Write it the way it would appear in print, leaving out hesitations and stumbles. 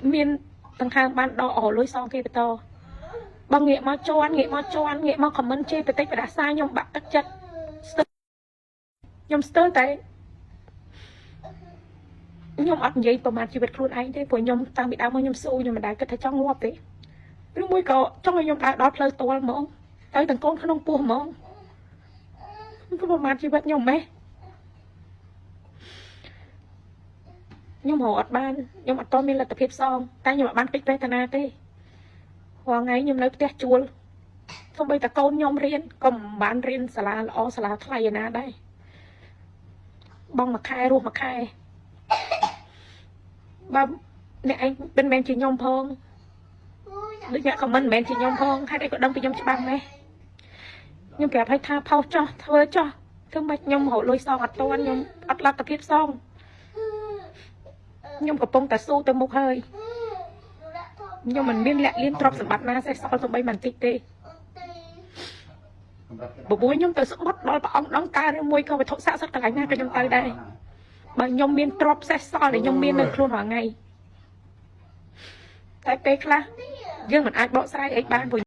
miên thằng hàng ban đo ở lối xong kia to bằng nghệ mau cho ăn nghệ mau comment chê phải đã sai nhom bạc các chất nhom stir tại nhom ăn vậyประมาณชีวิตខ្លួនឯងទេព្រោះខ្ញុំតាំងពីដើមមកខ្ញុំស៊ូខ្ញុំមិនដែលគិតថាចង់ងាប់ទេឬមួយក៏ចង់ឲ្យខ្ញុំដើរដល់ផ្លូវតលហ្មងទៅទាំងកូនក្នុងពោះហ្មងប្រមាណជីវិតខ្ញុំម៉េះខ្ញុំរកអត់បានខ្ញុំអត់តមានលទ្ធភាពសងតែខ្ញុំអត់បានពេចវេទនាទេរាល់ថ្ងៃខ្ញុំនៅផ្ទះជួលសូម្បីតែកូនខ្ញុំរៀនក៏មិនបានរៀនសាលាល្អសាលាថ្លៃឯណាដែរបងមួយខែរស់មួយខែបើអ្នកឯងមិនមែនជាខ្ញុំផងដូចអ្នកក៏មិនមែនជាខ្ញុំផងហេតុអីក៏ដឹងពីខ្ញុំច្បាស់ម៉េះខ្ញុំប្រាប់ឲ្យថាផុសចោះធ្វើចោះធ្វើម៉េចខ្ញុំរកលុយសងអត់ទាន់ខ្ញុំអត់លទ្ធភាពសងខ្ញុំកំពុងតែស៊ូទៅមុខហើយខ្ញុំមិនមានលាក់លៀនទ្រព្យសម្បត្តិណាសេះសល់ទៅបីបន្តិចទេបបួយខ្ញុំទៅស្បត់ដល់ព្រះអង្គដងការឬមួយក៏វត្ថុស័ក្តិសិទ្ធិកន្លែងណាក៏ខ្ញុំទៅដែរបើខ្ញុំមានទ្រព្យសេះសល់ដែលខ្ញុំមាននៅខ្លួនរាល់ថ្ងៃតែពេលខ្លះយើងមិនអាចបកស្រាយអីបាន